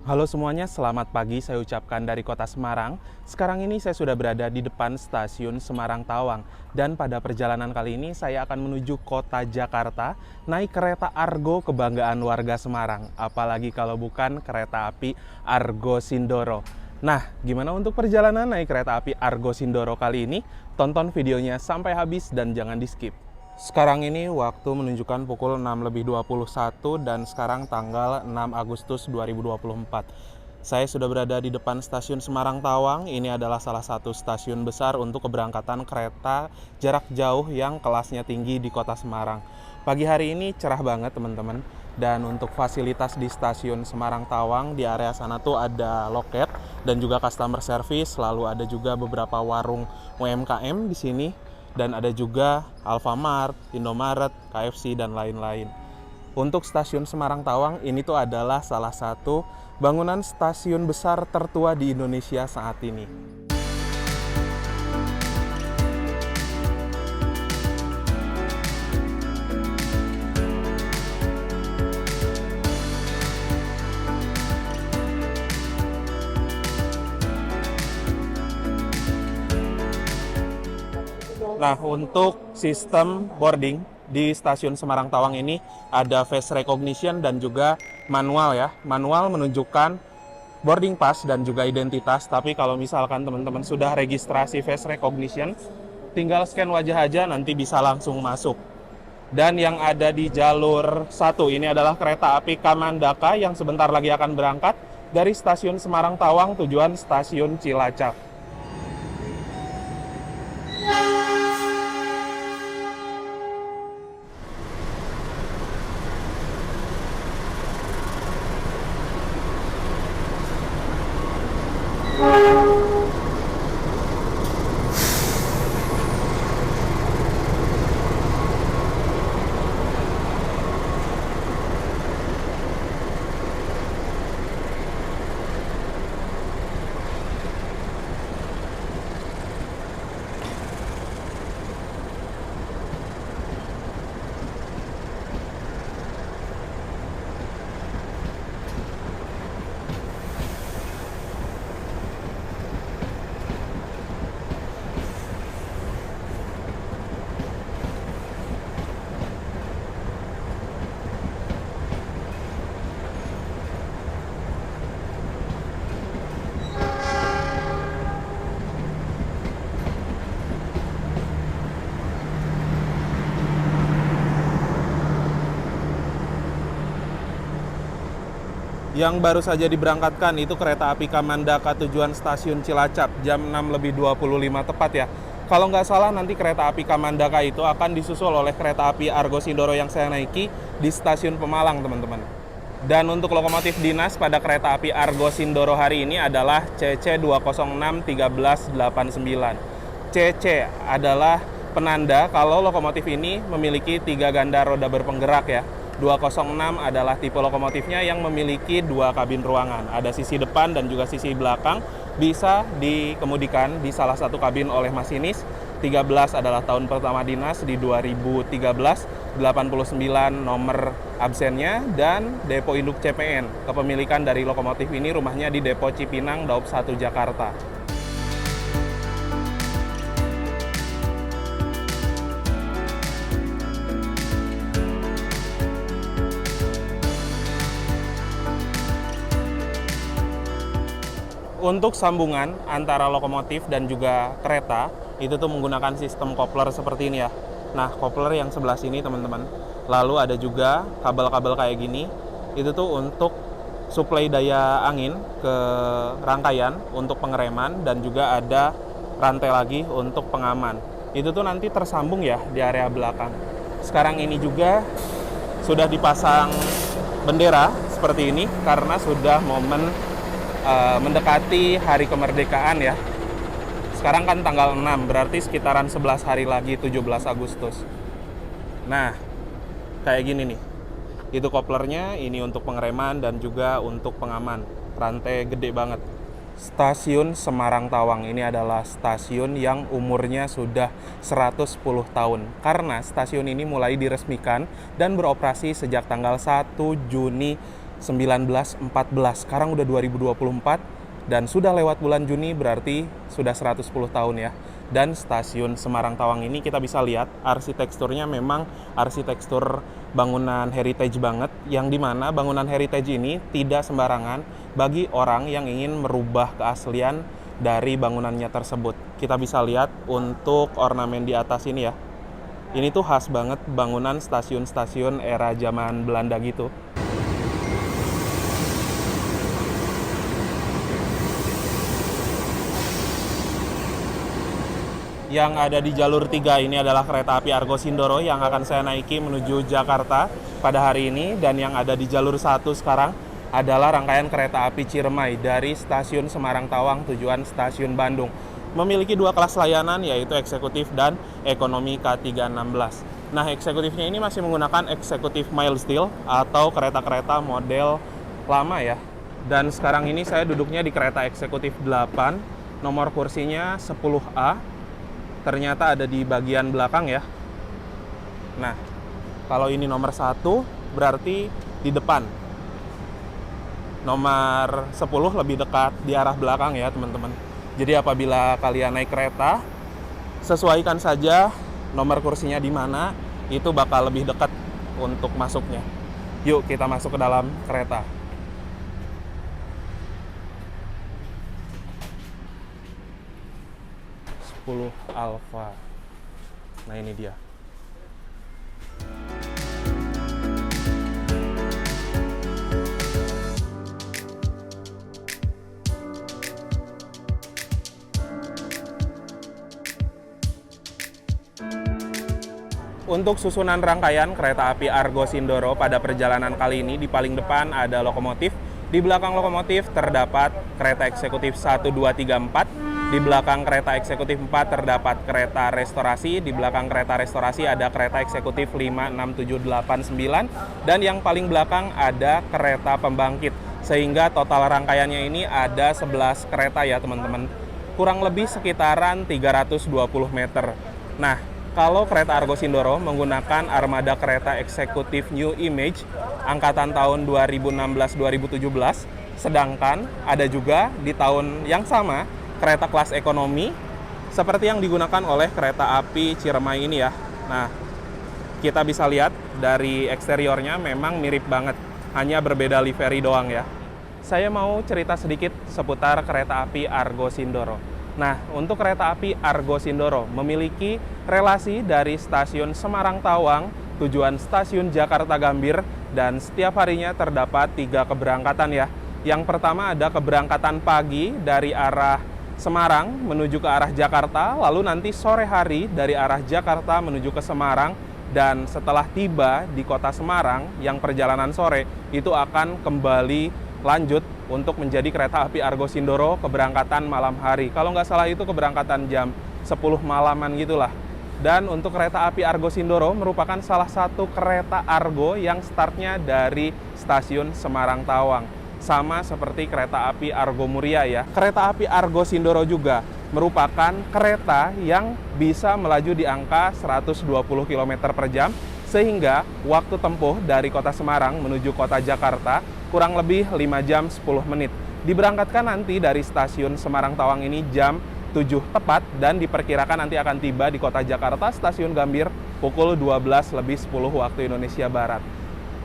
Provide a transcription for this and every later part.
Halo semuanya, selamat pagi saya ucapkan dari kota Semarang. Sekarang ini saya sudah berada di depan stasiun Semarang Tawang. Dan pada perjalanan kali ini saya akan menuju kota Jakarta, naik kereta Argo kebanggaan warga Semarang. Apalagi kalau bukan kereta api Argo Sindoro. Nah, gimana untuk perjalanan naik kereta api Argo Sindoro kali ini? Tonton videonya sampai habis dan jangan di-skip. Sekarang ini waktu menunjukkan pukul 6.21 dan sekarang tanggal 6 Agustus 2024. Saya sudah berada di depan stasiun Semarang Tawang. Ini adalah salah satu stasiun besar untuk keberangkatan kereta jarak jauh yang kelasnya tinggi di kota Semarang. Pagi hari ini cerah banget teman-teman. Dan untuk fasilitas di stasiun Semarang Tawang, di area sana tuh ada loket dan juga customer service. Lalu ada juga beberapa warung UMKM di sini. Dan ada juga Alfamart, Indomaret, KFC, dan lain-lain. Untuk stasiun Semarang Tawang, ini tuh adalah salah satu bangunan stasiun besar tertua di Indonesia saat ini. Nah, untuk sistem boarding di stasiun Semarang Tawang ini ada face recognition dan juga manual ya. Manual menunjukkan boarding pass dan juga identitas, tapi kalau misalkan teman-teman sudah registrasi face recognition, tinggal scan wajah aja nanti bisa langsung masuk. Dan yang ada di jalur 1 ini adalah kereta api Kamandaka yang sebentar lagi akan berangkat dari stasiun Semarang Tawang tujuan stasiun Cilacap. Yang baru saja diberangkatkan itu kereta api Kamandaka tujuan stasiun Cilacap jam 6.25 tepat ya. Kalau nggak salah nanti kereta api Kamandaka itu akan disusul oleh kereta api Argo Sindoro yang saya naiki di stasiun Pemalang teman-teman. Dan untuk lokomotif dinas pada kereta api Argo Sindoro hari ini adalah CC 206-1389. CC adalah penanda kalau lokomotif ini memiliki 3 ganda roda berpenggerak ya. 206 adalah tipe lokomotifnya yang memiliki 2 kabin ruangan. Ada sisi depan dan juga sisi belakang. Bisa dikemudikan di salah satu kabin oleh masinis. 13 adalah tahun pertama dinas di 2013. 89 nomor absennya. Dan depo induk CPN. Kepemilikan dari lokomotif ini rumahnya di Depo Cipinang, Daop 1, Jakarta. Untuk sambungan antara lokomotif dan juga kereta, itu tuh menggunakan sistem kopler seperti ini ya. Nah, kopler yang sebelah sini teman-teman. Lalu ada juga kabel-kabel kayak gini. Itu tuh untuk suplai daya angin ke rangkaian untuk pengereman dan juga ada rantai lagi untuk pengaman. Itu tuh nanti tersambung ya di area belakang. Sekarang ini juga sudah dipasang bendera seperti ini karena sudah momen mendekati hari kemerdekaan ya. Sekarang kan tanggal 6, berarti sekitaran 11 hari lagi 17 Agustus. Nah, kayak gini nih. Itu koplernya, ini untuk pengereman dan juga untuk pengaman. Rantai gede banget. Stasiun Semarang Tawang ini adalah stasiun yang umurnya sudah 110 tahun karena stasiun ini mulai diresmikan dan beroperasi sejak tanggal 1 Juni 1914. Sekarang udah 2024 dan sudah lewat bulan Juni, berarti sudah 110 tahun ya. Dan stasiun Semarang Tawang ini kita bisa lihat arsitekturnya memang arsitektur bangunan heritage banget, yang dimana bangunan heritage ini tidak sembarangan bagi orang yang ingin merubah keaslian dari bangunannya tersebut. Kita bisa lihat untuk ornamen di atas ini ya. Ini tuh khas banget bangunan stasiun-stasiun era zaman Belanda gitu. Yang ada di jalur 3 ini adalah kereta api Argo Sindoro yang akan saya naiki menuju Jakarta pada hari ini. Dan yang ada di jalur 1 sekarang adalah rangkaian kereta api Ciremai dari stasiun Semarang Tawang tujuan stasiun Bandung. Memiliki 2 kelas layanan, yaitu eksekutif dan ekonomi K316. Nah, eksekutifnya ini masih menggunakan eksekutif mild steel atau kereta-kereta model lama ya. Dan sekarang ini saya duduknya di kereta eksekutif 8, nomor kursinya 10A. Ternyata ada di bagian belakang ya. Nah, kalau ini nomor 1 berarti di depan. Nomor 10 lebih dekat di arah belakang ya teman-teman. Jadi apabila kalian naik kereta, sesuaikan saja nomor kursinya di mana, itu bakal lebih dekat untuk masuknya. Yuk kita masuk ke dalam kereta. Alfa. Nah, ini dia. Untuk susunan rangkaian kereta api Argo Sindoro pada perjalanan kali ini, di paling depan ada lokomotif. Di belakang lokomotif terdapat kereta eksekutif 1, 2, 3, 4. Di belakang kereta eksekutif 4 terdapat kereta restorasi. Di belakang kereta restorasi ada kereta eksekutif 5, 6, 7, 8, 9. Dan yang paling belakang ada kereta pembangkit. Sehingga total rangkaiannya ini ada 11 kereta ya teman-teman. Kurang lebih sekitaran 320 meter. Nah, kalau kereta Argo Sindoro menggunakan armada kereta eksekutif New Image angkatan tahun 2016-2017, sedangkan ada juga di tahun yang sama kereta kelas ekonomi seperti yang digunakan oleh kereta api Ciremai ini ya. Nah, kita bisa lihat dari eksteriornya memang mirip banget, hanya berbeda livery doang ya. Saya mau cerita sedikit seputar kereta api Argo Sindoro. Nah, untuk kereta api Argo Sindoro memiliki relasi dari stasiun Semarang Tawang tujuan stasiun Jakarta Gambir, dan setiap harinya terdapat 3 keberangkatan ya. Yang pertama ada keberangkatan pagi dari arah Semarang menuju ke arah Jakarta, lalu nanti sore hari dari arah Jakarta menuju ke Semarang, dan setelah tiba di kota Semarang yang perjalanan sore itu akan kembali lanjut untuk menjadi kereta api Argo Sindoro keberangkatan malam hari. Kalau nggak salah itu keberangkatan jam 10 malaman gitulah. Dan untuk kereta api Argo Sindoro merupakan salah satu kereta Argo yang startnya dari stasiun Semarang Tawang. Sama seperti kereta api Argo Muria ya. Kereta api Argo Sindoro juga merupakan kereta yang bisa melaju di angka 120 km per jam, sehingga waktu tempuh dari kota Semarang menuju kota Jakarta kurang lebih 5 jam 10 menit. Diberangkatkan nanti dari stasiun Semarang Tawang ini jam 7 tepat, dan diperkirakan nanti akan tiba di kota Jakarta stasiun Gambir pukul 12 lebih 10 waktu Indonesia Barat.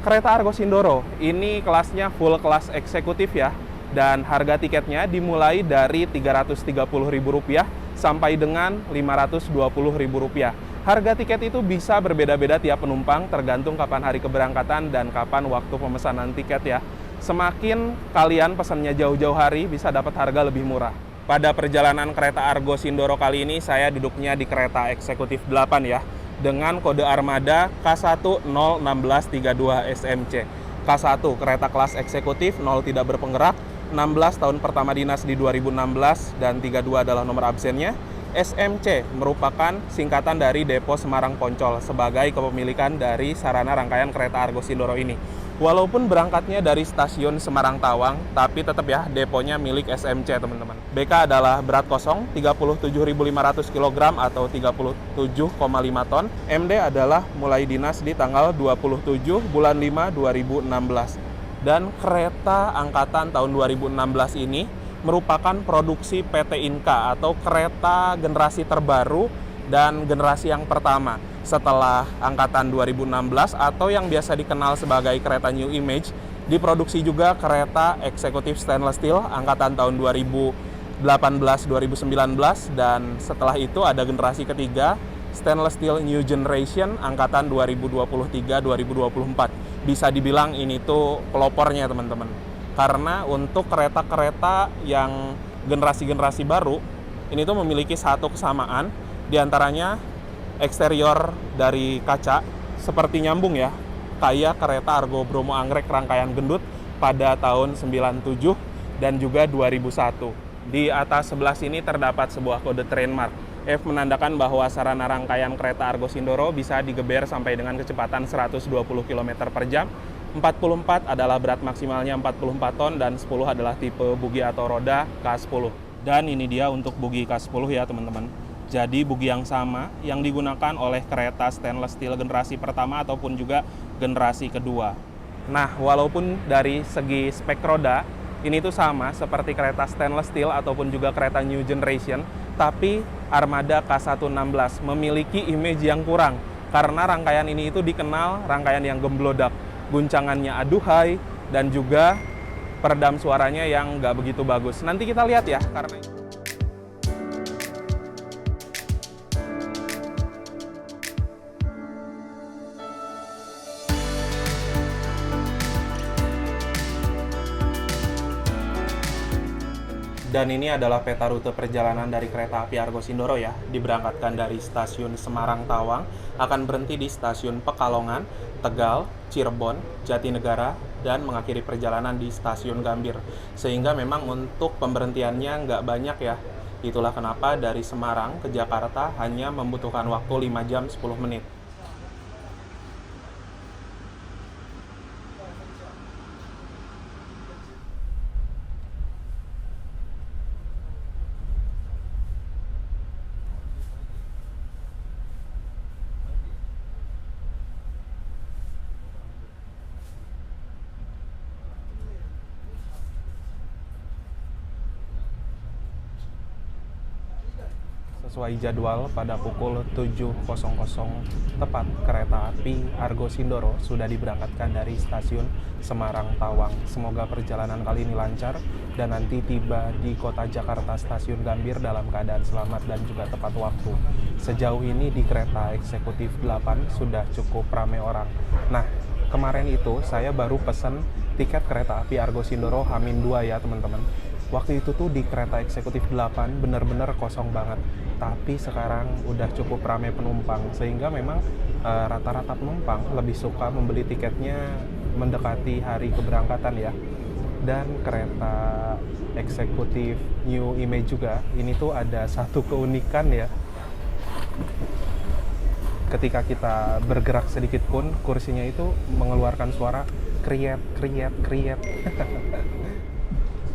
Kereta Argo Sindoro ini kelasnya full kelas eksekutif ya, dan harga tiketnya dimulai dari Rp330.000 sampai dengan Rp520.000. Harga tiket itu bisa berbeda-beda tiap penumpang tergantung kapan hari keberangkatan dan kapan waktu pemesanan tiket ya. Semakin kalian pesannya jauh-jauh hari, bisa dapat harga lebih murah. Pada perjalanan kereta Argo Sindoro kali ini saya duduknya di kereta eksekutif 8 ya, dengan kode armada K1016032 SMC. K1 kereta kelas eksekutif, 0 tidak berpenggerak, 16 tahun pertama dinas di 2016, dan 32 adalah nomor absennya. SMC merupakan singkatan dari Depo Semarang Poncol sebagai kepemilikan dari sarana rangkaian kereta Argo Sindoro ini. Walaupun berangkatnya dari stasiun Semarang Tawang, tapi tetap ya deponya milik SMC teman-teman. BK adalah berat kosong 37.500 kg atau 37,5 ton. MD adalah mulai dinas di tanggal 27 bulan 5 2016. Dan kereta angkatan tahun 2016 ini merupakan produksi PT Inka atau kereta generasi terbaru dan generasi yang pertama setelah angkatan 2016 atau yang biasa dikenal sebagai kereta New Image. Diproduksi juga kereta eksekutif stainless steel angkatan tahun 2018-2019 dan setelah itu ada generasi ketiga stainless steel new generation angkatan 2023-2024. Bisa dibilang ini tuh pelopornya teman-teman. Karena untuk kereta-kereta yang generasi-generasi baru, ini tuh memiliki satu kesamaan, diantaranya eksterior dari kaca seperti nyambung ya, kayak kereta Argo Bromo Anggrek rangkaian gendut pada tahun 97 dan juga 2001. Di atas sebelah sini terdapat sebuah kode trademark. F menandakan bahwa sarana rangkaian kereta Argo Sindoro bisa digeber sampai dengan kecepatan 120 km per jam. 44 adalah berat maksimalnya 44 ton dan 10 adalah tipe bugi atau roda K10. Dan ini dia untuk bugi K10 ya teman-teman. Jadi bugi yang sama yang digunakan oleh kereta stainless steel generasi pertama ataupun juga generasi kedua. Nah, walaupun dari segi spek roda ini tuh sama seperti kereta stainless steel ataupun juga kereta new generation, tapi armada K116 memiliki image yang kurang karena rangkaian ini itu dikenal rangkaian yang gemblodak, guncangannya aduhai dan juga peredam suaranya yang nggak begitu bagus. Nanti kita lihat ya, karena dan ini adalah peta rute perjalanan dari kereta api Argo Sindoro ya. Diberangkatkan dari stasiun Semarang Tawang, akan berhenti di stasiun Pekalongan, Tegal, Cirebon, Jatinegara, dan mengakhiri perjalanan di stasiun Gambir. Sehingga memang untuk pemberhentiannya nggak banyak ya. Itulah kenapa dari Semarang ke Jakarta hanya membutuhkan waktu 5 jam 10 menit. Sesuai jadwal pada pukul 7.00 tepat kereta api Argo Sindoro sudah diberangkatkan dari stasiun Semarang Tawang. Semoga perjalanan kali ini lancar dan nanti tiba di kota Jakarta stasiun Gambir dalam keadaan selamat dan juga tepat waktu. Sejauh ini di kereta eksekutif 8 sudah cukup ramai orang. Nah, kemarin itu saya baru pesan tiket kereta api Argo Sindoro H-2 ya teman-teman. Waktu itu tuh di kereta eksekutif 8 bener-bener kosong banget. Tapi sekarang udah cukup ramai penumpang, sehingga memang rata-rata penumpang lebih suka membeli tiketnya mendekati hari keberangkatan ya. Dan kereta eksekutif New Image juga, ini tuh ada satu keunikan ya. Ketika kita bergerak sedikit pun, kursinya itu mengeluarkan suara kriet, kriet, kriet.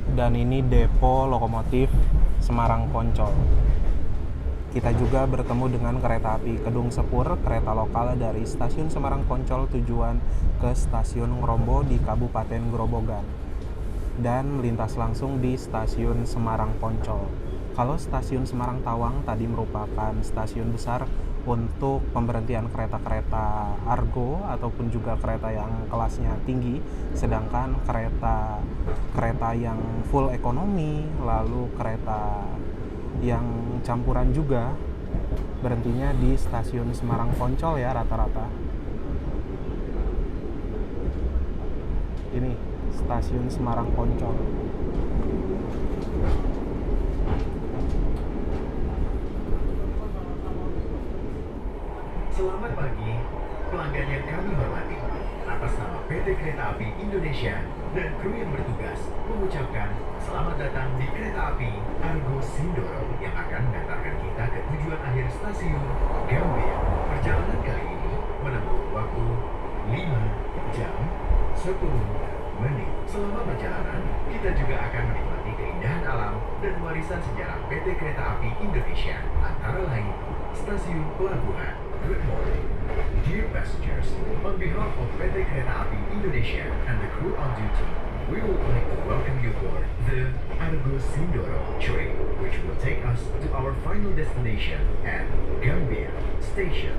Dan ini depo lokomotif Semarang Poncol. Kita juga bertemu dengan kereta api Kedung Sepur, kereta lokal dari stasiun Semarang Poncol tujuan ke stasiun Ngrombo di Kabupaten Grobogan. Dan melintas langsung di stasiun Semarang Poncol. Kalau stasiun Semarang Tawang tadi merupakan stasiun besar untuk pemberhentian kereta-kereta Argo ataupun juga kereta yang kelasnya tinggi, sedangkan kereta yang full ekonomi, lalu kereta yang campuran juga berhentinya di stasiun Semarang Poncol ya rata-rata. Ini stasiun Semarang Poncol. Selamat pagi, pelanggan yang kami hormati. Atas nama PT Kereta Api Indonesia dan kru yang bertugas mengucapkan selamat datang di Kereta Api Argo Sindoro yang akan mengantarkan kita ke tujuan akhir stasiun Gambir. Perjalanan kali ini menempuh waktu 5 jam 10 menit. Selama perjalanan, kita juga akan menikmati keindahan alam dan warisan sejarah PT Kereta Api Indonesia, antara lain Stasiun Pelabuhan, Good morning. Dear passengers, on behalf of PT Kereta Api Indonesia and the crew on duty, we would like to welcome you aboard the Argo Sindoro train, which will take us to our final destination at Gambir Station.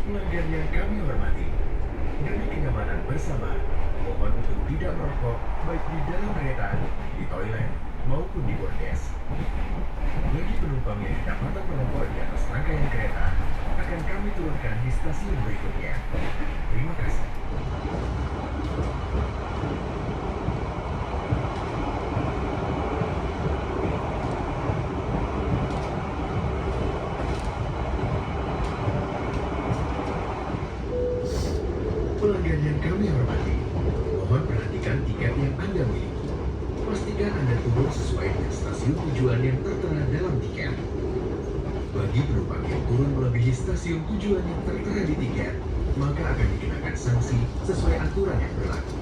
Pelanggan yang kami hormati, demi kenyamanan bersama, mohon untuk tidak merokok baik di dalam kereta, di toilet, maupun di bordes. Bagi penumpang yang kedapatan merokok di atas rangkaian kereta, akan kami turunkan di stasiun berikutnya. Terima kasih. Pelanggan yang kami hormati, mohon perhatikan tiket yang Anda miliki. Pastikan Anda turun sesuai dengan stasiun tujuan yang tertera dalam tiket. Bagi penumpang yang turun melebihi stasiun tujuan yang tertera di tiket, maka akan dikenakan sanksi sesuai aturan yang berlaku.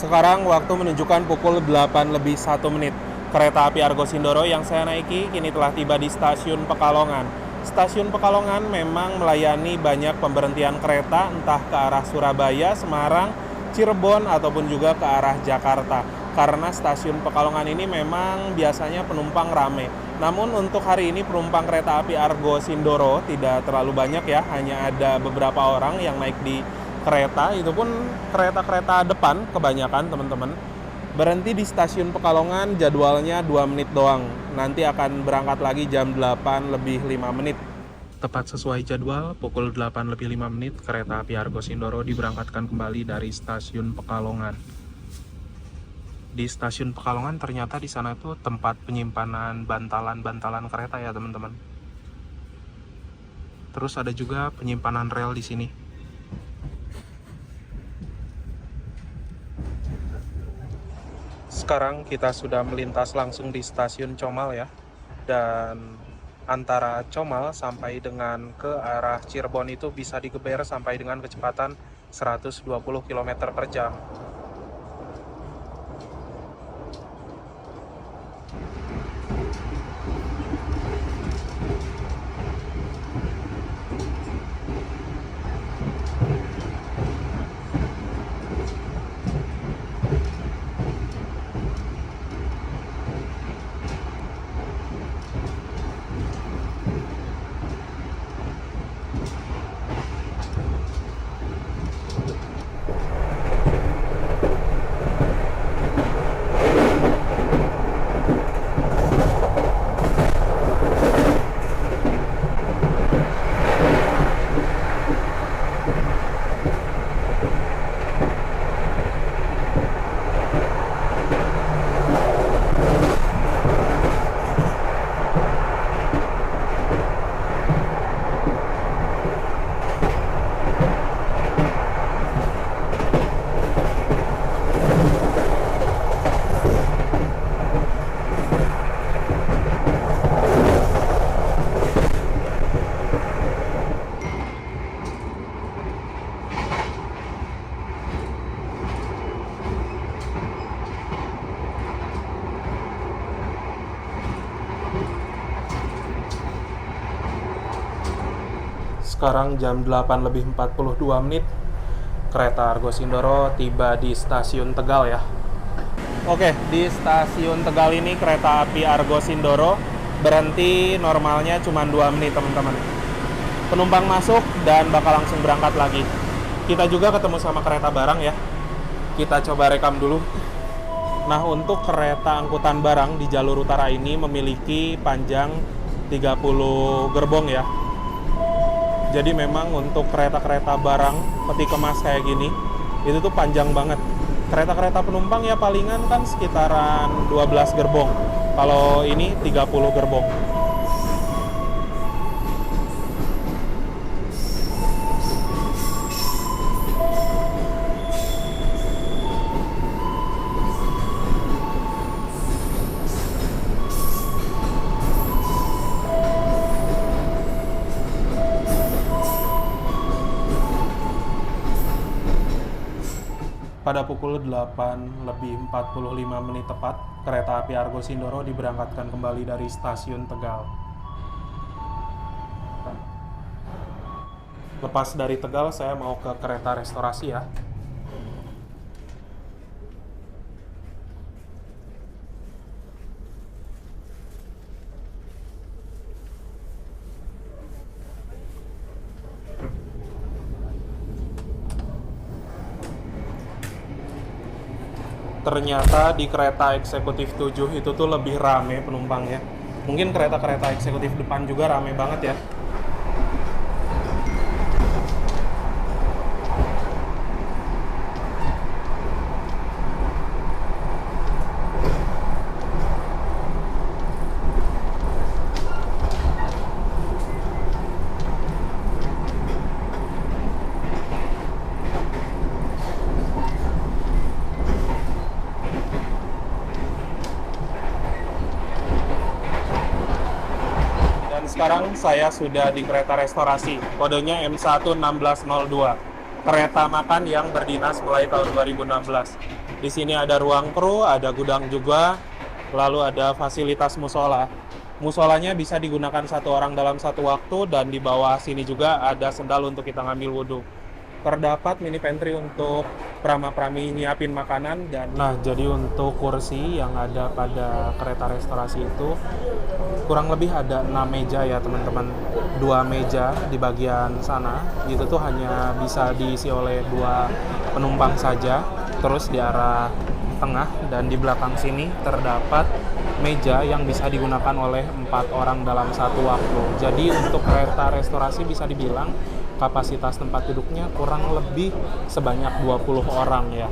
Sekarang waktu menunjukkan pukul 8 lebih 1 menit. Kereta api Argo Sindoro yang saya naiki kini telah tiba di stasiun Pekalongan. Stasiun Pekalongan memang melayani banyak pemberhentian kereta entah ke arah Surabaya, Semarang, Cirebon ataupun juga ke arah Jakarta. Karena stasiun Pekalongan ini memang biasanya penumpang rame. Namun untuk hari ini penumpang kereta api Argo Sindoro tidak terlalu banyak ya, hanya ada beberapa orang yang naik di kereta, itu pun kereta-kereta depan kebanyakan teman-teman. Berhenti di stasiun Pekalongan jadwalnya 2 menit doang. Nanti akan berangkat lagi jam 8 lebih 5 menit. Tepat sesuai jadwal, pukul 8 lebih 5 menit, kereta api Argo Sindoro diberangkatkan kembali dari stasiun Pekalongan. Di stasiun Pekalongan ternyata di sana itu tempat penyimpanan bantalan-bantalan kereta ya teman-teman. Terus ada juga penyimpanan rel di sini. Sekarang kita sudah melintas langsung di stasiun Comal ya. Dan antara Comal sampai dengan ke arah Cirebon itu bisa digeber sampai dengan kecepatan 120 km per jam. Sekarang jam 8:42, kereta Argo Sindoro tiba di stasiun Tegal ya. Oke, di stasiun Tegal ini kereta api Argo Sindoro berhenti normalnya cuma 2 menit teman-teman. Penumpang masuk dan bakal langsung berangkat lagi. Kita juga ketemu sama kereta barang ya. Kita coba rekam dulu. Nah, untuk kereta angkutan barang di jalur utara ini memiliki panjang 30 gerbong ya. Jadi memang untuk kereta-kereta barang peti kemas kayak gini, itu tuh panjang banget. Kereta-kereta penumpang ya palingan kan sekitaran 12 gerbong. Kalau ini 30 gerbong. Pada pukul 8:45 tepat, kereta api Argo Sindoro diberangkatkan kembali dari stasiun Tegal. Lepas dari Tegal, saya mau ke kereta restorasi ya. Ternyata di kereta eksekutif 7 itu tuh lebih rame penumpangnya. Mungkin kereta-kereta eksekutif depan juga rame banget ya. Sekarang saya sudah di kereta restorasi, kodenya M11602. Kereta makan yang berdinas mulai tahun 2016. Di sini ada ruang kru, ada gudang juga, lalu ada fasilitas musola. Musolanya bisa digunakan satu orang dalam satu waktu, dan di bawah sini juga ada sendal untuk kita ngambil wudhu. Terdapat mini pantry untuk prama-prami nyiapin makanan. Dan nah, jadi untuk kursi yang ada pada kereta restorasi itu kurang lebih ada 6 meja ya teman-teman. 2 meja di bagian sana itu tuh hanya bisa diisi oleh 2 penumpang saja. Terus di arah tengah dan di belakang sini terdapat meja yang bisa digunakan oleh 4 orang dalam satu waktu. Jadi untuk kereta restorasi bisa dibilang kapasitas tempat duduknya kurang lebih sebanyak 20 orang ya.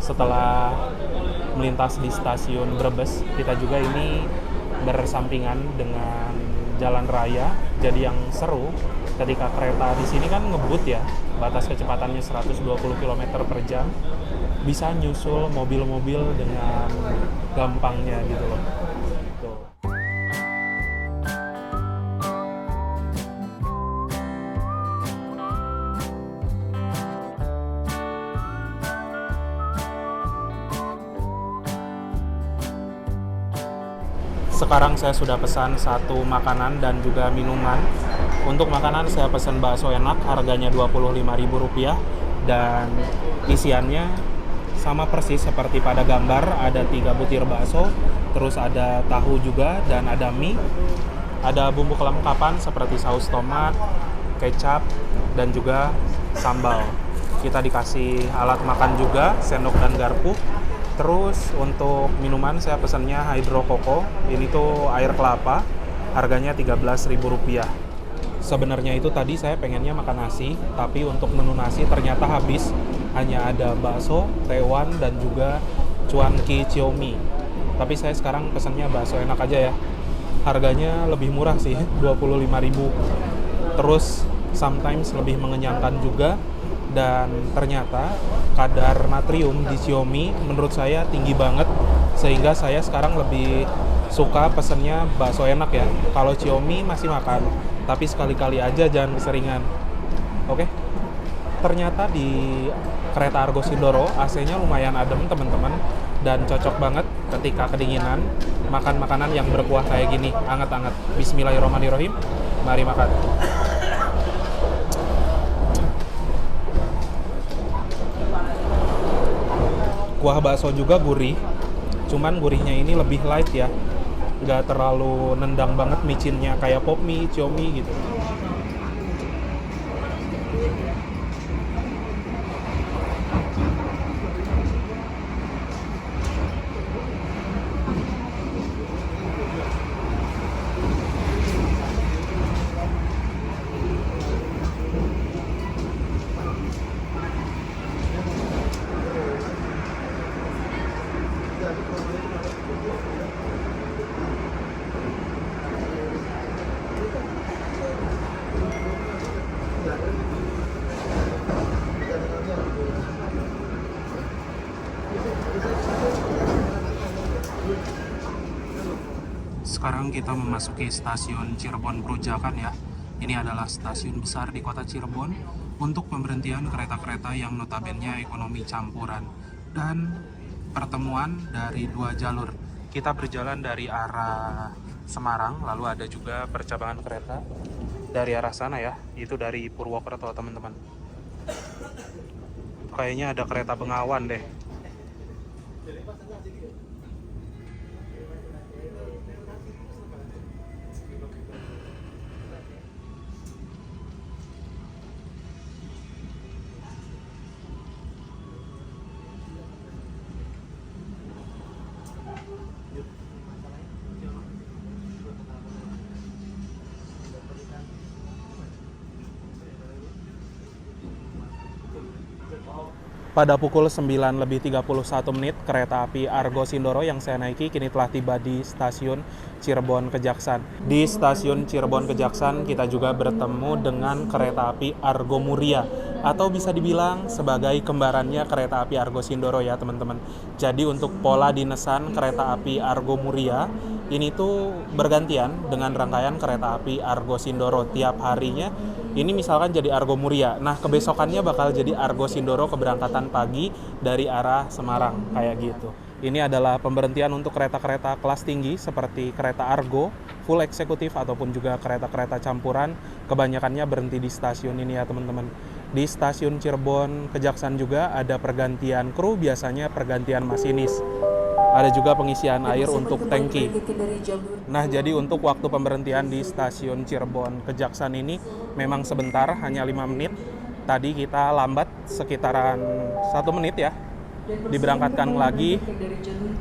setelah melintas di stasiun Brebes, kita juga ini bersampingan dengan jalan raya. Jadi yang seru ketika kereta di sini kan ngebut ya, batas kecepatannya 120 km per jam, bisa nyusul mobil-mobil dengan gampangnya gitu loh. Tuh. Sekarang saya sudah pesan satu makanan dan juga minuman. Untuk makanan saya pesan bakso enak, harganya Rp25.000 dan isiannya sama persis seperti pada gambar, ada 3 butir bakso, terus ada tahu juga dan ada mie. Ada bumbu kelengkapan seperti saus tomat, kecap, dan juga sambal. Kita dikasih alat makan juga, sendok dan garpu. Terus untuk minuman saya pesannya Hydro Coco, ini tuh air kelapa, harganya Rp13.000. Sebenarnya itu tadi saya pengennya makan nasi, tapi untuk menu nasi ternyata habis. Hanya ada bakso, tewan, dan juga cuanki ciomi. Tapi saya sekarang pesannya bakso enak aja ya. Harganya lebih murah sih, Rp25.000. Terus sometimes lebih mengenyangkan juga. Dan ternyata kadar natrium di ciomi menurut saya tinggi banget, sehingga saya sekarang lebih suka pesennya bakso enak ya. Kalau ciomi masih makan, tapi sekali-kali aja, jangan keseringan. Oke. Ternyata di kereta Argo Sindoro AC-nya lumayan adem teman-teman, dan cocok banget ketika kedinginan makan makanan yang berkuah kayak gini, anget-anget. Bismillahirrahmanirrahim. Mari makan. Kuah bakso juga gurih, cuman gurihnya ini lebih light ya, nggak terlalu nendang banget micinnya kayak pop mie, ciomi gitu. Sekarang kita memasuki stasiun Cirebon Perujakan ya. Ini adalah stasiun besar di kota Cirebon untuk pemberhentian kereta-kereta yang notabene ekonomi campuran dan pertemuan dari 2 jalur. Kita berjalan dari arah Semarang, lalu ada juga percabangan kereta dari arah sana ya, itu dari Purwokerto teman-teman. Kayaknya ada kereta Bengawan deh. Pada pukul 9:31 kereta api Argo Sindoro yang saya naiki kini telah tiba di stasiun Cirebon Kejaksan. Di stasiun Cirebon Kejaksan kita juga bertemu dengan kereta api Argo Muria, atau bisa dibilang sebagai kembarannya kereta api Argo Sindoro ya teman-teman. Jadi untuk pola dinesan kereta api Argo Muria ini tuh bergantian dengan rangkaian kereta api Argo Sindoro. Tiap harinya ini misalkan jadi Argo Muria, nah kebesokannya bakal jadi Argo Sindoro keberangkatan pagi dari arah Semarang, kayak gitu. Ini adalah pemberhentian untuk kereta-kereta kelas tinggi seperti kereta Argo, full eksekutif ataupun juga kereta-kereta campuran. Kebanyakannya berhenti di stasiun ini ya teman-teman. Di stasiun Cirebon Kejaksan juga ada pergantian kru, biasanya pergantian masinis. Ada juga pengisian air untuk tangki. Nah, jadi untuk waktu pemberhentian di stasiun Cirebon Kejaksan ini memang sebentar, hanya 5 menit. Tadi kita lambat sekitaran 1 menit ya. Diberangkatkan lagi,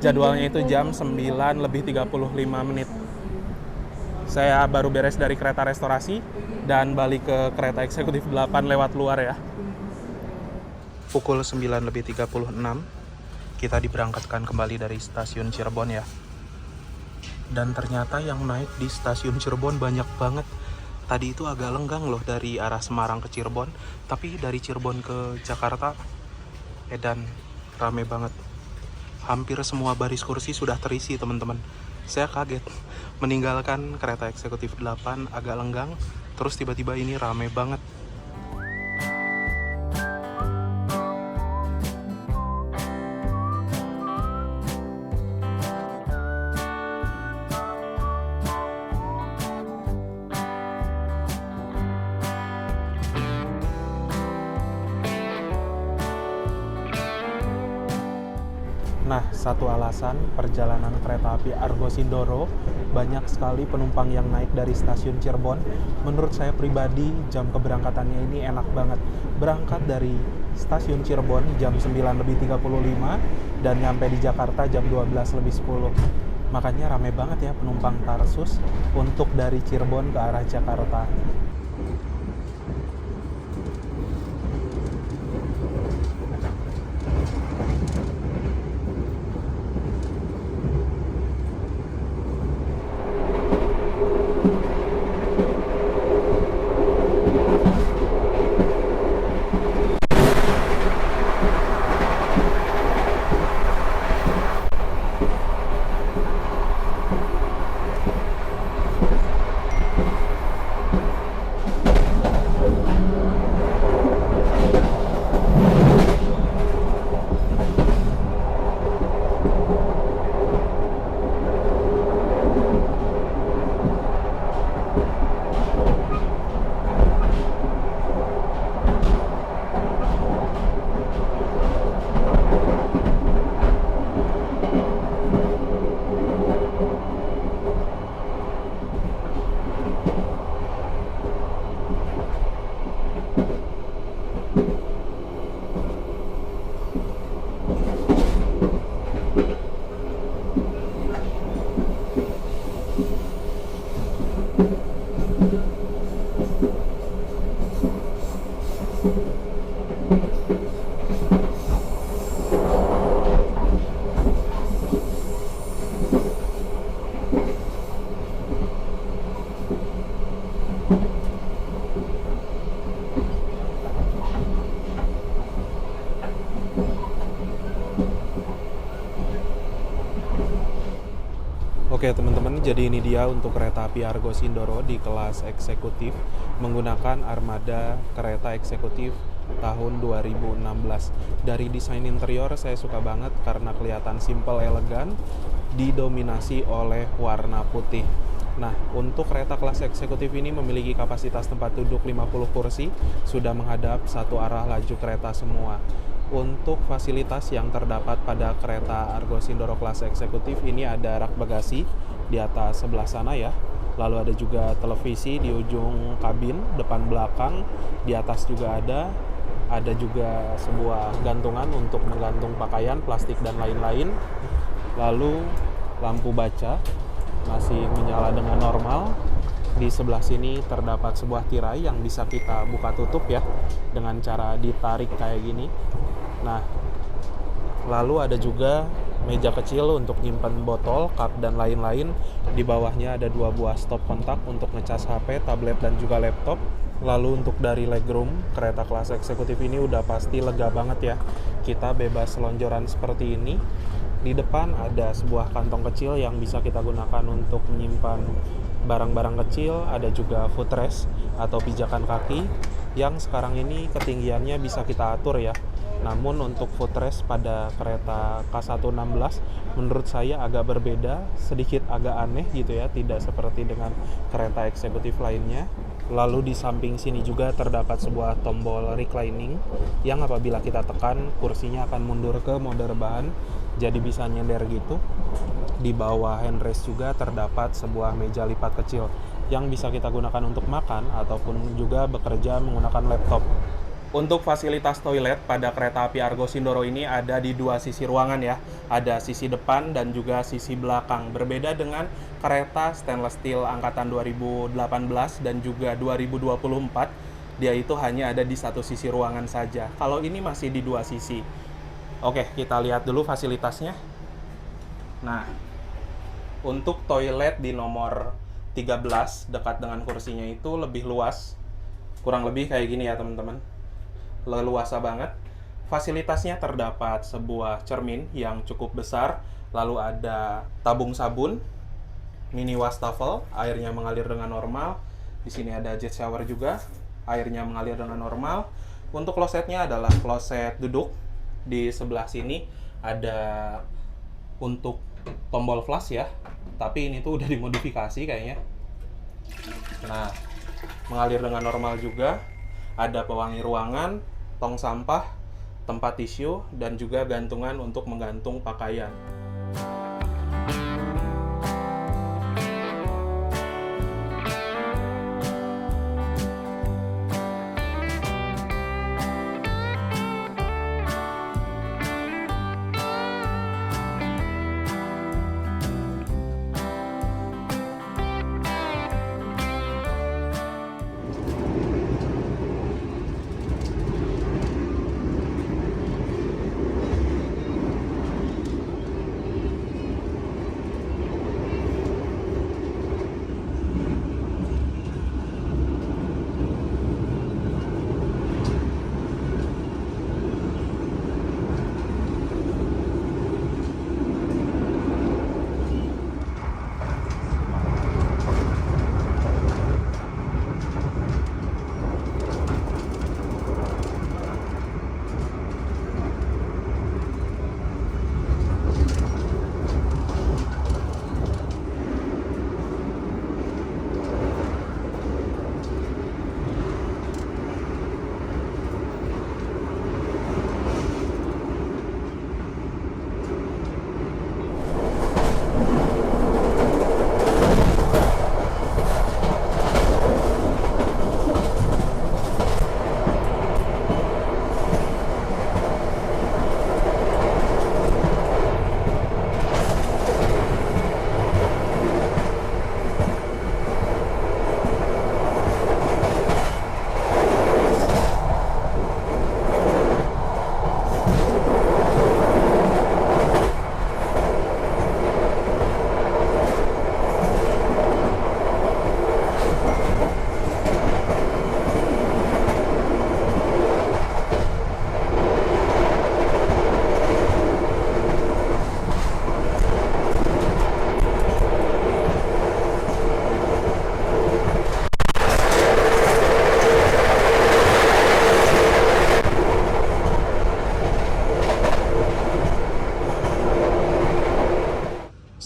jadwalnya itu jam 9:35. Saya baru beres dari kereta restorasi dan balik ke kereta eksekutif 8 lewat luar ya. Pukul 9:36. kita diberangkatkan kembali dari stasiun Cirebon ya. Dan ternyata yang naik di stasiun Cirebon banyak banget. Tadi itu agak lenggang loh dari arah Semarang ke Cirebon, tapi dari Cirebon ke Jakarta edan rame banget. Hampir semua baris kursi sudah terisi teman-teman. Saya kaget meninggalkan kereta eksekutif 8 agak lenggang, terus tiba-tiba ini rame banget. Nah, satu alasan perjalanan kereta api Argo Sindoro banyak sekali penumpang yang naik dari stasiun Cirebon. Menurut saya pribadi, jam keberangkatannya ini enak banget. Berangkat dari stasiun Cirebon jam 9:35 dan nyampe di Jakarta jam 12:10. Makanya rame banget ya penumpang Tarsus untuk dari Cirebon ke arah Jakarta. Oke teman-teman, jadi ini dia untuk kereta api Argo Sindoro di kelas eksekutif menggunakan armada kereta eksekutif tahun 2016. Dari desain interior saya suka banget karena kelihatan simple elegan, didominasi oleh warna putih. Nah, untuk kereta kelas eksekutif ini memiliki kapasitas tempat duduk 50 kursi, sudah menghadap satu arah laju kereta semua. Untuk fasilitas yang terdapat pada kereta Argo Sindoro kelas eksekutif ini ada rak bagasi di atas sebelah sana ya. Lalu ada juga televisi di ujung kabin depan belakang, di atas juga ada juga sebuah gantungan untuk menggantung pakaian, plastik dan lain-lain. Lalu lampu baca masih menyala dengan normal. Di sebelah sini terdapat sebuah tirai yang bisa kita buka tutup ya dengan cara ditarik kayak gini. Nah, lalu ada juga meja kecil untuk nyimpan botol, cup, dan lain-lain. Di bawahnya ada 2 buah stop kontak untuk ngecas HP, tablet, dan juga laptop. Lalu untuk dari legroom, kereta kelas eksekutif ini udah pasti lega banget ya. Kita bebas selonjoran seperti ini. Di depan ada sebuah kantong kecil yang bisa kita gunakan untuk menyimpan barang-barang kecil. Ada juga footrest atau pijakan kaki yang sekarang ini ketinggiannya bisa kita atur ya. Namun untuk footrest pada kereta K116 menurut saya agak berbeda, sedikit agak aneh gitu ya, tidak seperti dengan kereta eksekutif lainnya. Lalu di samping sini juga terdapat sebuah tombol reclining yang apabila kita tekan kursinya akan mundur ke mode rebahan, jadi bisa nyender gitu. Di bawah handrest juga terdapat sebuah meja lipat kecil yang bisa kita gunakan untuk makan ataupun juga bekerja menggunakan laptop. Untuk fasilitas toilet pada kereta api Argo Sindoro ini ada di 2 sisi ruangan ya. Ada sisi depan dan juga sisi belakang. Berbeda dengan kereta stainless steel angkatan 2018 dan juga 2024, dia itu hanya ada di 1 sisi ruangan saja. Kalau ini masih di 2 sisi. Oke, kita lihat dulu fasilitasnya. Nah, untuk toilet di nomor 13 dekat dengan kursinya itu lebih luas. Kurang lebih kayak gini ya teman-teman. Leluasa banget. Fasilitasnya terdapat sebuah cermin yang cukup besar, lalu ada tabung sabun, mini wastafel, airnya mengalir dengan normal. Di sini ada jet shower juga, airnya mengalir dengan normal. Untuk klosetnya adalah kloset duduk. Di sebelah sini ada untuk tombol flush ya, tapi ini tuh udah dimodifikasi kayaknya. Nah, mengalir dengan normal juga. Ada pewangi ruangan, tong sampah, tempat tisu, dan juga gantungan untuk menggantung pakaian.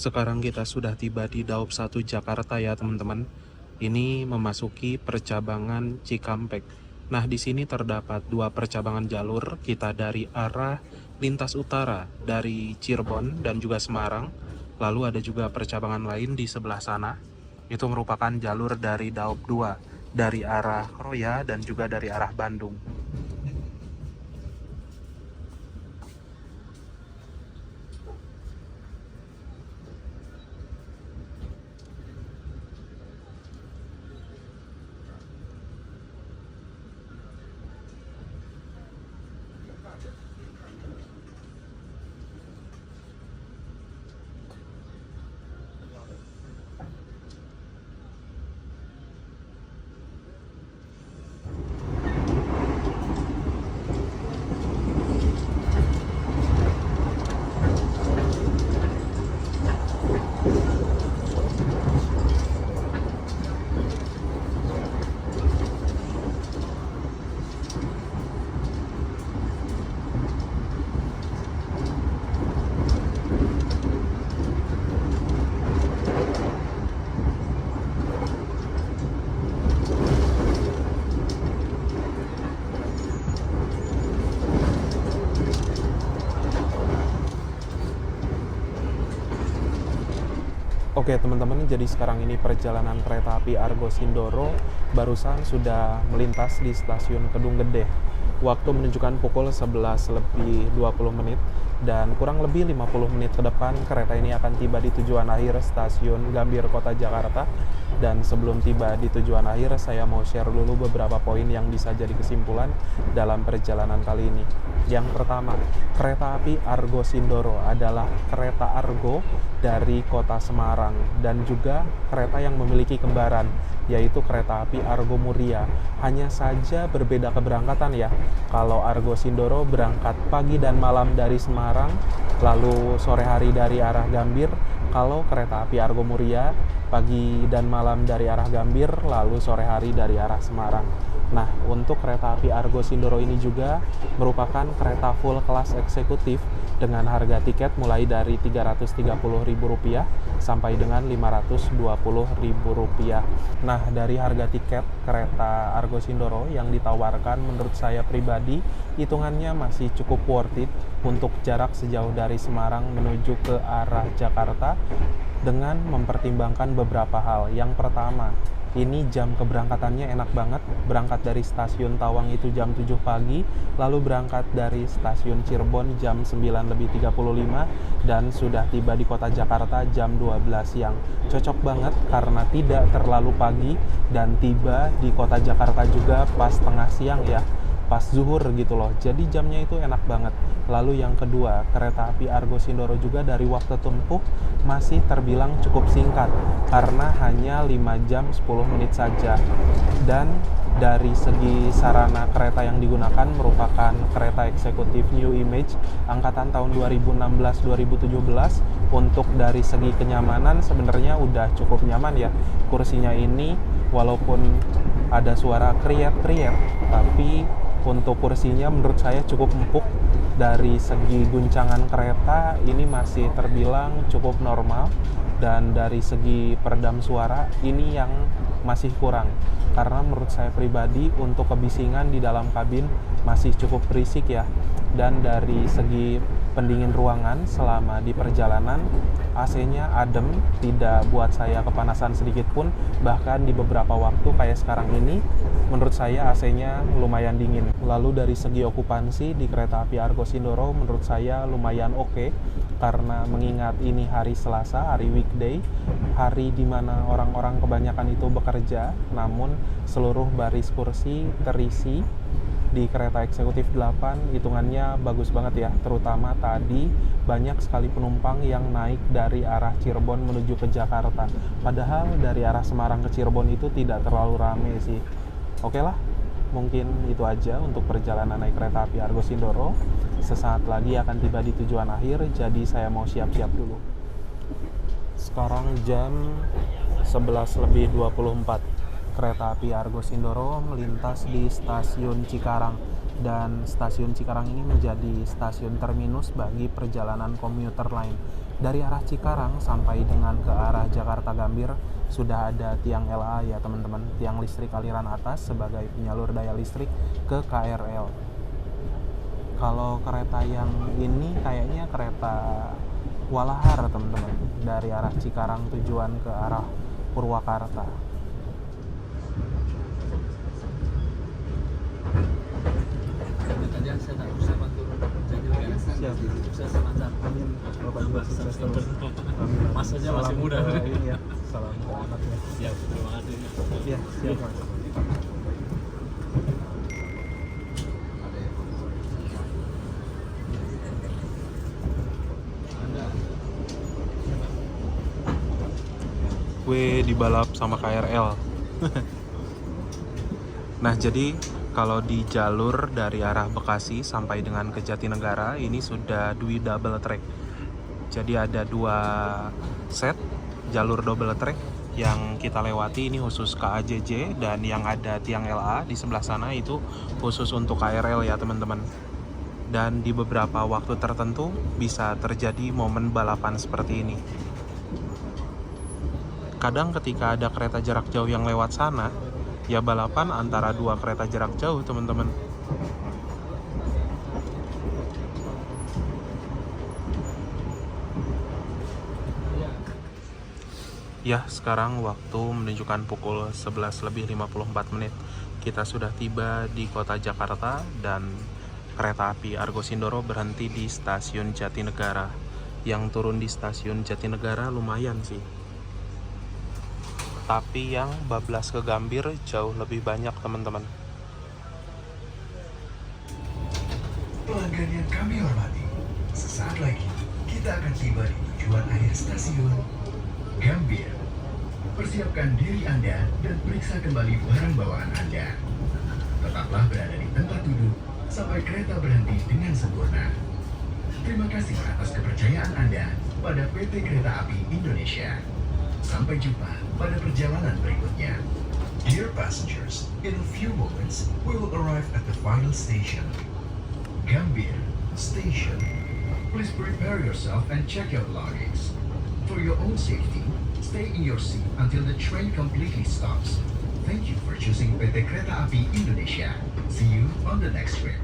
Sekarang kita sudah tiba di Daup 1 Jakarta ya teman-teman. Ini memasuki percabangan Cikampek. Nah, di sini terdapat dua percabangan jalur kita dari arah lintas utara dari Cirebon dan juga Semarang. Lalu ada juga percabangan lain di sebelah sana. Itu merupakan jalur dari Daup 2 dari arah Kroya dan juga dari arah Bandung. Oke teman-teman, jadi sekarang ini perjalanan kereta api Argo Sindoro barusan sudah melintas di stasiun Kedung Gede. Waktu menunjukkan pukul 11 lebih 20 menit dan kurang lebih 50 menit ke depan kereta ini akan tiba di tujuan akhir stasiun Gambir Kota Jakarta. Dan sebelum tiba di tujuan akhir, saya mau share dulu beberapa poin yang bisa jadi kesimpulan dalam perjalanan kali ini. Yang pertama, kereta api Argo Sindoro adalah kereta argo dari kota Semarang dan juga kereta yang memiliki kembaran, yaitu kereta api Argo Muria. Hanya saja berbeda keberangkatan ya. Kalau Argo Sindoro berangkat pagi dan malam dari Semarang, lalu sore hari dari arah Gambir. Kalau kereta api Argo Muria pagi dan malam dari arah Gambir, lalu sore hari dari arah Semarang. Nah, untuk kereta api Argo Sindoro ini juga merupakan kereta full kelas eksekutif dengan harga tiket mulai dari Rp330.000 sampai dengan Rp520.000. Nah, dari harga tiket kereta Argo Sindoro yang ditawarkan menurut saya pribadi, hitungannya masih cukup worth it untuk jarak sejauh dari Semarang menuju ke arah Jakarta dengan mempertimbangkan beberapa hal. Yang pertama, ini jam keberangkatannya enak banget. Berangkat dari stasiun Tawang itu jam 7 pagi, lalu berangkat dari stasiun Cirebon jam 9.35 dan sudah tiba di kota Jakarta jam 12 siang. Cocok banget karena tidak terlalu pagi dan tiba di kota Jakarta juga pas tengah siang ya, pas zuhur gitu loh. Jadi jamnya itu enak banget. Lalu yang kedua, kereta api Argo Sindoro juga dari waktu tempuh masih terbilang cukup singkat karena hanya 5 jam 10 menit saja. Dan dari segi sarana kereta yang digunakan merupakan kereta eksekutif New Image angkatan tahun 2016-2017. Untuk dari segi kenyamanan sebenarnya udah cukup nyaman ya. Kursinya ini walaupun ada suara kriet-kriet, tapi untuk kursinya menurut saya cukup empuk. Dari segi guncangan kereta ini masih terbilang cukup normal, dan dari segi peredam suara ini yang masih kurang karena menurut saya pribadi untuk kebisingan di dalam kabin masih cukup berisik ya. Dan dari segi pendingin ruangan selama di perjalanan, AC-nya adem, tidak buat saya kepanasan sedikit pun. Bahkan di beberapa waktu kayak sekarang ini, menurut saya AC-nya lumayan dingin. Lalu dari segi okupansi di kereta api Argo Sindoro menurut saya lumayan oke, karena mengingat ini hari Selasa, hari weekday, hari di mana orang-orang kebanyakan itu bekerja, namun seluruh baris kursi terisi. Di kereta eksekutif 8 hitungannya bagus banget ya, terutama tadi banyak sekali penumpang yang naik dari arah Cirebon menuju ke Jakarta, padahal dari arah Semarang ke Cirebon itu tidak terlalu rame sih. Oke lah, mungkin itu aja untuk perjalanan naik kereta api Argo Sindoro. Sesaat lagi akan tiba di tujuan akhir, jadi saya mau siap-siap dulu. Sekarang jam 11.24. Kereta api Argo Sindoro melintas di stasiun Cikarang, dan stasiun Cikarang ini menjadi stasiun terminus bagi perjalanan komuter lain. Dari arah Cikarang sampai dengan ke arah Jakarta Gambir sudah ada tiang LA ya teman-teman, tiang listrik aliran atas sebagai penyalur daya listrik ke KRL. Kalau kereta yang ini kayaknya kereta Walahar teman-teman, dari arah Cikarang tujuan ke arah Purwakarta. Saya tak usah bantu jadi Siap. sukses lancar. Amin. Bapak juga sukses terus. Amin. Mas aja masih muda. Ini ya. Salam anaknya. Siap, terima kasih. Iya, siap Mas. Gue dibalap sama KRL. Nah, jadi kalau di jalur dari arah Bekasi sampai dengan ke Jatinegara ini sudah double track. Jadi ada 2 set jalur double track yang kita lewati, ini khusus KAJJ, dan yang ada tiang LA di sebelah sana itu khusus untuk KRL ya teman-teman. Dan di beberapa waktu tertentu bisa terjadi momen balapan seperti ini. Kadang ketika ada kereta jarak jauh yang lewat sana, ya balapan antara 2 kereta jarak jauh teman-teman. Ya, sekarang waktu menunjukkan pukul 11 lebih 54 menit. Kita sudah tiba di kota Jakarta dan kereta api Argo Sindoro berhenti di stasiun Jatinegara. Yang turun di stasiun Jatinegara lumayan sih. Tapi yang bablas ke Gambir jauh lebih banyak, teman-teman. Pelanggan yang kami hormati, sesaat lagi kita akan tiba di tujuan akhir stasiun Gambir. Persiapkan diri Anda dan periksa kembali barang bawaan Anda. Tetaplah berada di tempat duduk sampai kereta berhenti dengan sempurna. Terima kasih atas kepercayaan Anda pada PT Kereta Api Indonesia. Sampai jumpa pada perjalanan berikutnya. Dear passengers, in a few moments we will arrive at the final station, Gambir Station. Please prepare yourself and check your belongings. For your own safety, stay in your seat until the train completely stops. Thank you for choosing PT Kereta Api Indonesia. See you on the next trip.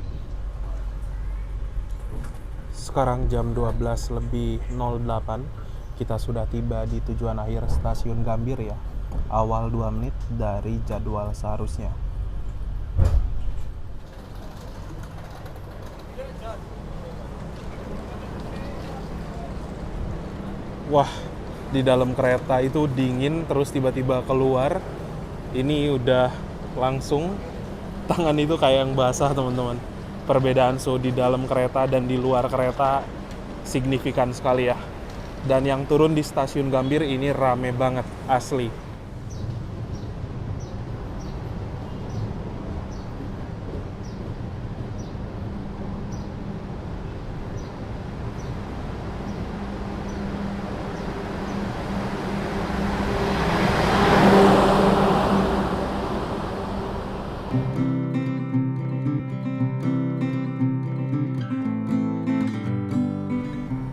Sekarang jam 12 lebih 08, kita sudah tiba di tujuan akhir stasiun Gambir ya. Awal 2 menit dari jadwal seharusnya. Wah, di dalam kereta itu dingin, terus tiba-tiba keluar. Ini udah langsung tangan itu kayak yang basah, teman-teman. Perbedaan suhu di dalam kereta dan di luar kereta signifikan sekali ya. Dan yang turun di stasiun Gambir ini rame banget, asli.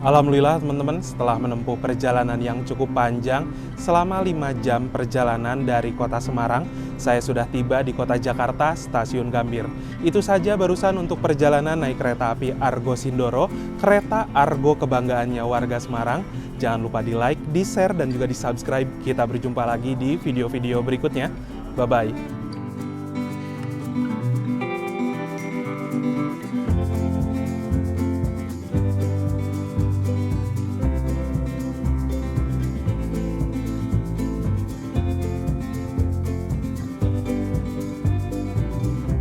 Alhamdulillah teman-teman, setelah menempuh perjalanan yang cukup panjang selama 5 jam perjalanan dari kota Semarang, saya sudah tiba di kota Jakarta, stasiun Gambir. Itu saja barusan untuk perjalanan naik kereta api Argo Sindoro, kereta Argo kebanggaannya warga Semarang. Jangan lupa di like, di share, dan juga di subscribe. Kita berjumpa lagi di video-video berikutnya. Bye-bye.